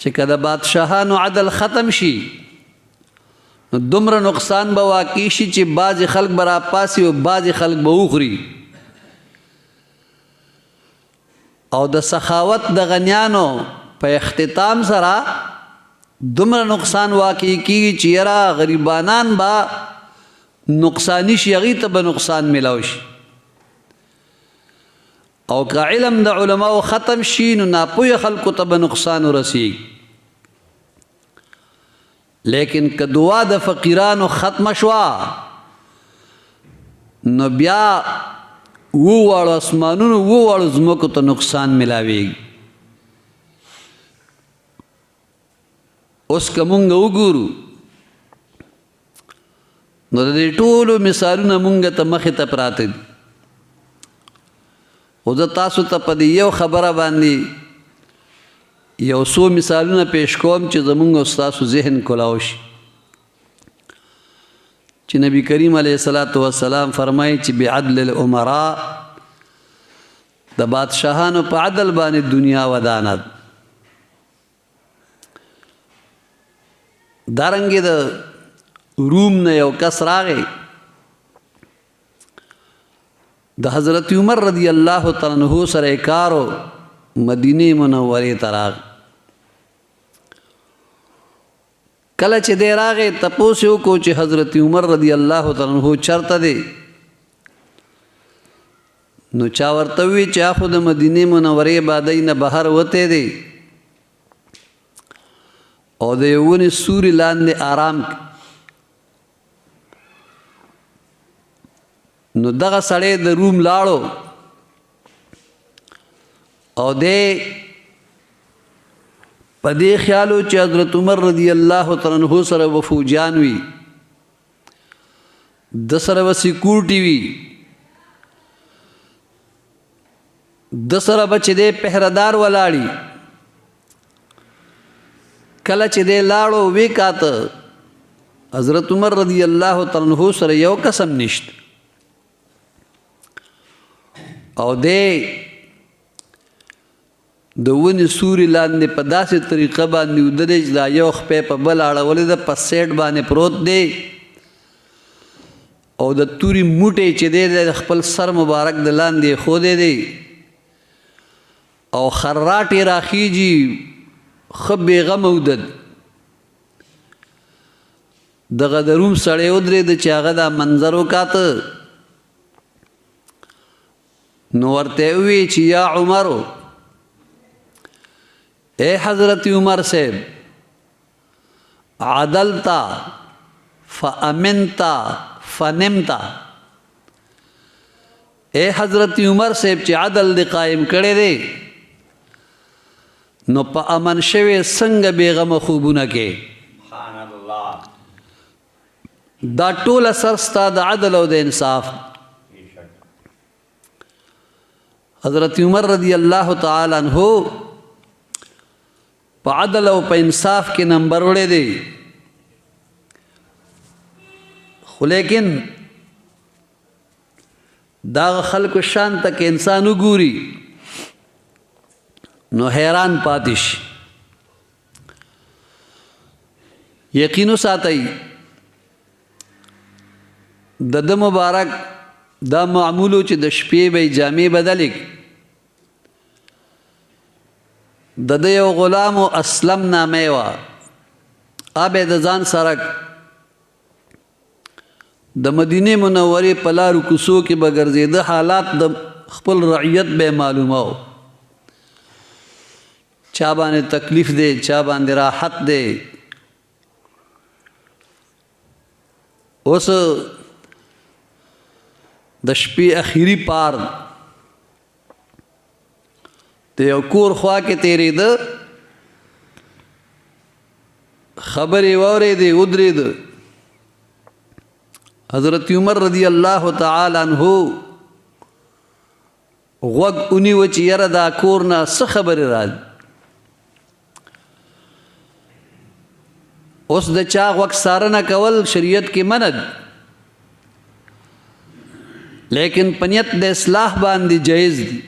چې کله بادشاهانو عدل ختم شي نو دومره نقصان به واقع شي چې بعضې خلک به راپاسي او بعضې خلک به وخوري او د سخاوت د غنیانو په اختتام سره دومره نقصان واقع کیږي چې یاره غریبانان به نقصانی شي هغې ته به نقصان میلاو شي او که علم د علماو ختم شي نو ناپوهه خلکو ته به نقصان ورسیږي لیکن که دعا د فقیرانو ختمه شوه نو بیا وواړو اسمانونو وواړو ځمکو ته نقصان میلاویږي اوس که مونږ وګورو نو د دې ټولو مثالونه مونږ ته مخې ته پراته دي خو زه تاسو ته په دې یو خبره باندې یو څو مثالونه پیش کوم چې زمونږ او ستاسو ذهن کلاو شي چې نبی کریم علیه الصلاة والسلام فرمایي چې بعدل الامراء د بادشاهانو په عدل باندې دنیا ودانه دارنګې د روم نه یو کس راغی د حضرت عمر رضی الله تعالی عنہ سره کارو مدینه منورې ته راغی کله چې دی راغی تپوس یې وکړو چې حضرت عمر رضی الله تعالی عنہ چېرته دی نو چا ورته وویل چې خو د مدینې منورې بادۍ نه بهر وتی دی او د یو ونې سوري لاندې آرام نو دغه سړی د روم لاړو او دی په دې خیالو چې حضرت عمر رضی الله تعالی عنہ سره به فوجیان وي د سره به سیکورټي وي د سره به چې دی پهردار ولاړي کله چې دی لاړو وی کاته حضرت عمر رضی الله تعالی عنہ سره یو قسم نشته او دی د ونې سوري لاندې په داسې طریقه باندې ودرېد چې دا یو خپې په بل اړولی ده په سیټ باندې پروت دی او د توري موټی چې دی د خپل سر مبارک د لاندې ایښودی دی او خراټې راخیږي ښه بېغمه ودد دغه د روم سړی ودرېد چې هغه دا منظر وکاته نو ورته وی چې یا عمرو اے حضرت عمر صاحب عدلتا فامنتا فنمتا اے حضرت عمر صاحب چې عدل دی قائم کړی دی نو په امن شوی څنګه بیغمه خوبونه کې دا ټول اثر ستا د عدل او د انصاف حضرت عمر رضی اللہ تعالی عنہ په عدل او په انصاف کې نمبر وړی دی خو لیکن دا خلکو شان ته کې انسان وګوري نو حیران پاتې شي یقین وساتئ د ده مبارک دا معمولو چې د شپې به جامې بدلې د ده یو غلام و اسلم نامه یې وه به د ځان سره د مدینې منورې په لارو کوڅو کې به ګرځېده حالات د خپل رعیت به معلومه و چا باندې تکلیف دی چا باندې راحت دی اوس د شپې اخیری پار د یو کور خوا کې تېرېده خبرې واورېدې ودرېده حضرت عمر رضی الله تعالی عنہ غوږ ونیوه چې یاره دا کور نه څه خبرې راځي اوس د چا غوږ څارنه کول شریعت کې منع ده لیکن پنیت د اصلاح باندې جایز دي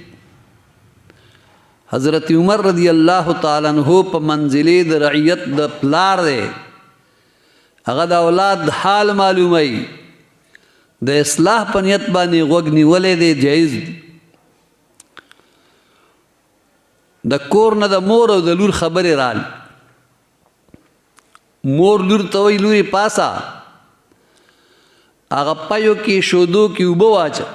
حضرت عمر رضی اللہ تعالی عنہ په منزلې د رعیت د پلار دی هغه د اولاد حال معلومای د اصلاح په نیت باندې غوږ نیولې دی جایز د کور نه د مور او د لور خبرې رال مور لور ته وی لوري پاسا هغه پایو کې شودو کې اوبه واچه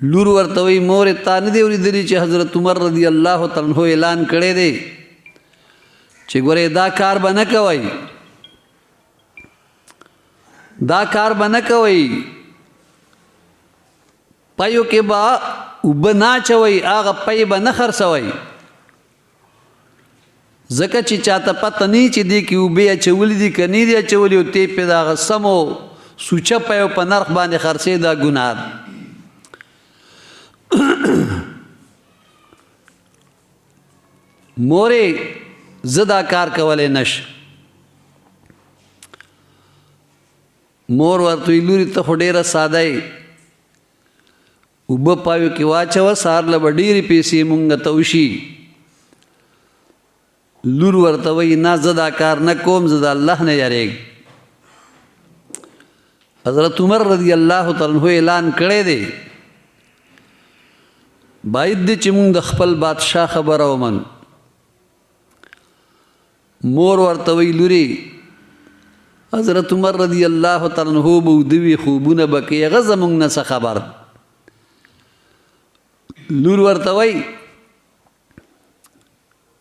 لور ورته وی مور تا نه دی ولیدلی چې حضرت عمر رضی الله تعالی عنہ اعلان کړی دی چې ګوره دا کار به نه کوئ دا کار به نه کوئ پایو کې به اوبه نه اچوئ هغه پای به نه خرڅوئ ځکه چې چاته پته نه چې دې کې اوبه اچولې دي که نه دي اچولې او تی پې د هغه سمو سوچه پی په نرخ باندې خرڅې دا ګناه ده مورې زه دا کار کولی نش مور ورته وی لورې ته خو ډېره ساده یې اوبه پایو کې واچوه سهار له به ډېرې پیسې مونږ ته وشي لور ورته وی نه زه دا کار نه کوم زه د الله نه یریږم حضرت عمر رضی الله تعالی عنہ اعلان کړی دی باید دی چې مونږ د خپل بادشاه خبره ومنو مور ورته وی لوري حضرت عمر رضی الله تعالی عنہ به ودوي خوبونه به کوي هغه زموږ نه څه خبر لور ورته وی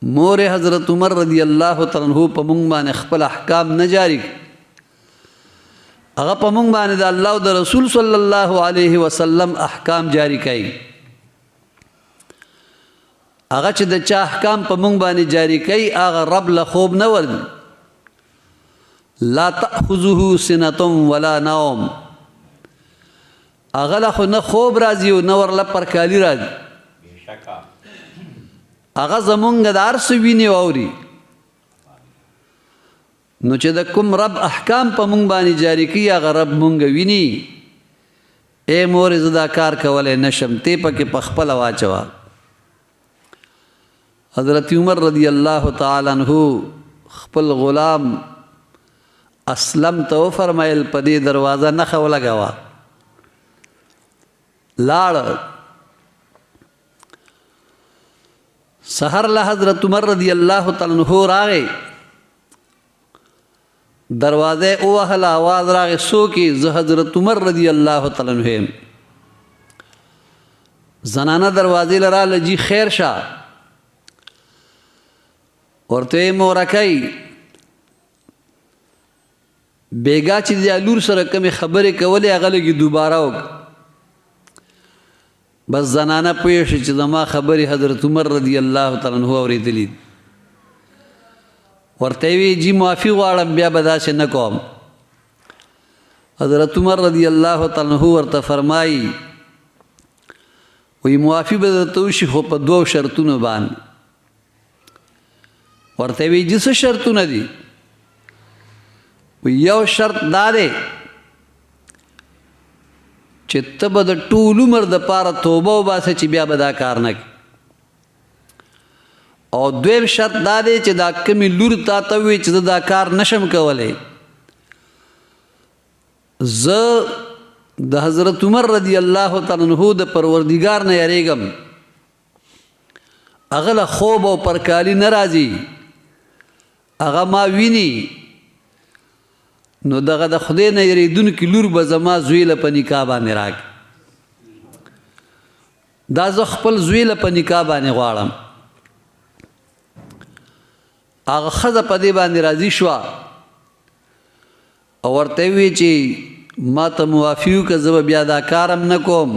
مور حضرت عمر رضی الله تعالی عنہ په مونږ باندې خپل احکام نه جاری هغه په مونږ باندې د الله او د رسول صلی الله علیه وسلم احکام جاری کړي هغه چې د چا احکام په مونږ باندې جاری کړي هغه رب له خوب نه ور لا تأخذه سنة ولا نوم هغه له نه خوب راځي او نه ورله پرکالی راځي هغه زمونږ د هر څه ویني واوري نو چې د کوم رب احکام په مونږ باندې جاری کړي هغه رب مونږ ویني اے مورې زه دا کار کولی نشم تی پکې په خپله واچوه حضرت عمر رضی الله تعالی عنہ خپل غلام اسلم ته وفرمایل په دې دروازه نښه ولګوه لاړ سحر له حضرت عمر رضی الله تعالی عنہ راغی دروازه اوهله आवाज راغی څوک زه حضرت عمر رضی الله تعالی عنہ زنانه دروازې لراله جی خیر شه ورته مورکای بیگا چې د لور سره کومې خبرې کولې هغه لږې دوباره وک بس زنانه پوه شي چې زما خبرې حضرت عمر رضی الله تعالی عنہ اورېدلي ورته وی جی معافي غواړم بیا به داسې نه کوم حضرت عمر رضی الله تعالی عنہ ورته فرمایي وی معافي به درته وشي خو په دوو شرطونو باندې ورته وی چې څه شرطونه دي یو شرط دا دی چې ته به د ټول عمر دپاره توبه وباسې چې بیا به دا کار نه کوي او دویم شرط دا دی چې دا کمې لور تا ته وي چې زه دا کار نشم کولی زه د حضرت عمر رضی الله تعالی عنہ د پروردګار نه یریږم هغه له خوب او پرکالي نه راځي هغه ما ویني نو دغه د خدای نه یریدونکي لور به زما زوی له په نکاح باندې راکړي دا زه خپل زوی له په نکاح باندې غواړم هغه ښځه په دې باندې راضي شوه او ورته یې وویل چې ما ته موافي وکړه زه به بیا دا کار هم نه کوم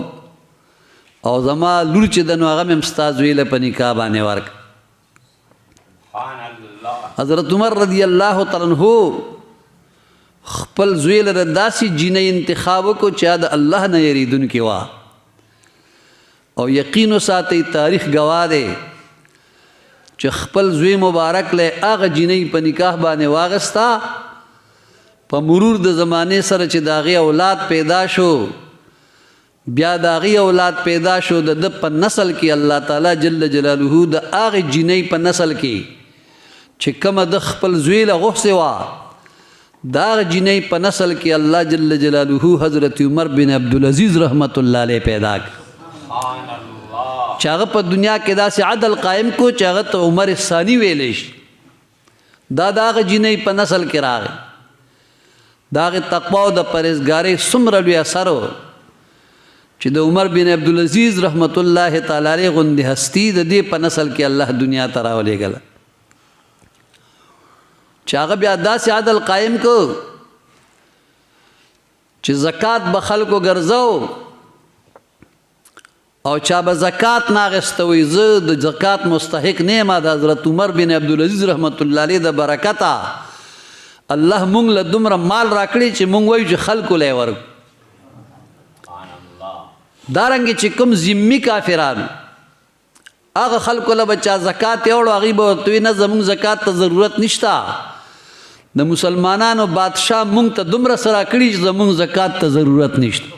او زما لور چې ده نو هغه مې هم ستا زوی له په نکاح باندې ورکړه حضرت عمر رضی الله تعالی عنہ خپل زوی لره داسې جینۍ انتخاب وکړو چې د الله نه یریدونکې وه او یقین وساتئ تاریخ گواه دی چې خپل زوی مبارک له هغه جینۍ په نکاح باندې واغستا په مرور د زمانې سره چې د هغې اولاد پیدا شو بیا د هغې اولاد پیدا شو د ده په نسل کې الله تعالی جل جلاله د هغې جینۍ په نسل کې چې کومه د خپل زوی له غوښتې وه د هغه جینۍ په نسل کې الله جل جلاله حضرت عمر بن عبدالعزیز رحمت الله علیه پیدا کړ چې هغه په دنیا کې داسې عدل قائم کو چې هغه ته عمر ثانی ویلی شي دا د هغه جینۍ په نسل کې راغی د هغې تقوا او د پرهیزګارۍ څومره لوی اثر و چې د عمر بن عبدالعزیز رحمت الله تعالی علیه غوندې هستی د دې په نسل کې الله دنیا ته راولېږله چې هغه بیا داسې عدل قائم کو چې زکات به خلکو ګرځو او چا به زکات نه اخیسته وي زه د زکات مستحق نه یم د حضرت عمر بن عبدالعزیز رحمت الله علیه د برکته الله مونږ له دومره مال راکړي چې مونږ وایو چې خلکو له یې ورکړو دارنګې چې کوم ذمي کافران هغه خلکو له به چا زکات یوړو هغوی به ورته وي نه زمونږ زکات ته ضرورت نشته د مسلمانانو بادشاه مونږ ته دومره څه راکړي چې زمونږ زکات ته ضرورت نشته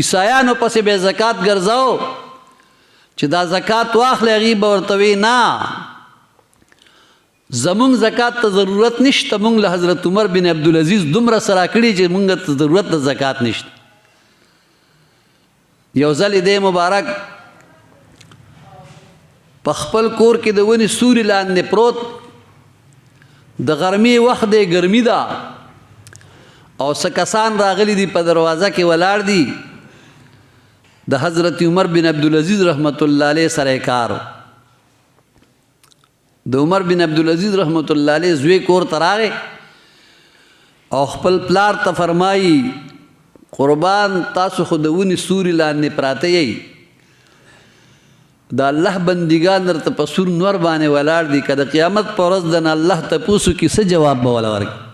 عیسایانو پسې به زکات ګرځاو چې دا زکات واخلې هغوی به ورته وي نه زمونږ زکات ته ضرورت نشته مونږ له حضرت عمر بن عبدالعزیز دومره څه راکړي چې مونږ ته ضرورت د زکات نشته یو ځل دې مبارک په خپل کور کې د ونې سوري لاندې پروت د غرمې وخت دی ګرمي ده او څه کسان راغلي دي په دروازه کې ولاړ دي د حضرت عمر بن عبدالعزیز رحمت الله علیه سره کار د عمر بن عبدالعزیز رحمت الله علیه زوی کور ته راغی او خپل پلار ته فرمایي قربان تاسو خو د ونې سوري لاندې پراته یئ د الله بندګان درته په سور نور باندې ولاړ دي که د قیامت په ورځ د نه الله تپوسو کې څه جواب به وله ورکړي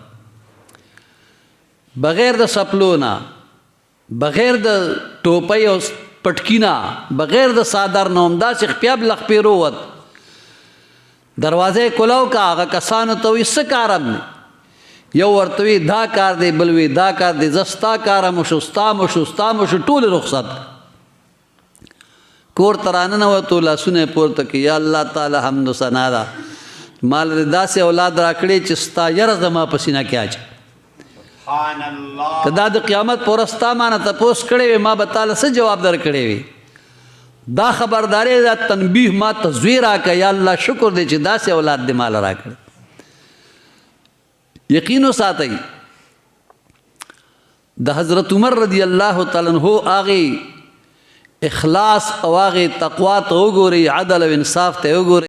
بغیر د سپلو نه بغیر د ټوپۍ او پټکي نه بغیر د څادر نه همداسې خپیاب لخپې رووت دروازه یې کولو که هغه کسانو ته وایي څه کار هم دی یو ورته وي دا کار دی بل وی دا کار دی زه ستا کاره مو شو ستا مو شو ستا مو شو ټولې رخصت کور ته راننوتو لاسونه یې پورته کړي یا الله تعالی حمد و ثنا ده ما له داسې اولاد راکړې چې ستا یره زما په سینه کې اچي که دا د قیامت په ورځ ستا مانه تپوس کړی وي ما به تعالی څه جواب درکړی وي دا خبرداری دا تنبیه ما ته زوی راکړه یا الله شکر دی چې داسې اولاد دې ماله راکړه یقین وساتئ د حضرت عمر رضی الله تعالی عنہ هغې اخلاص او هغې تقوا ته وګورئ عدل او انصاف ته وګورئ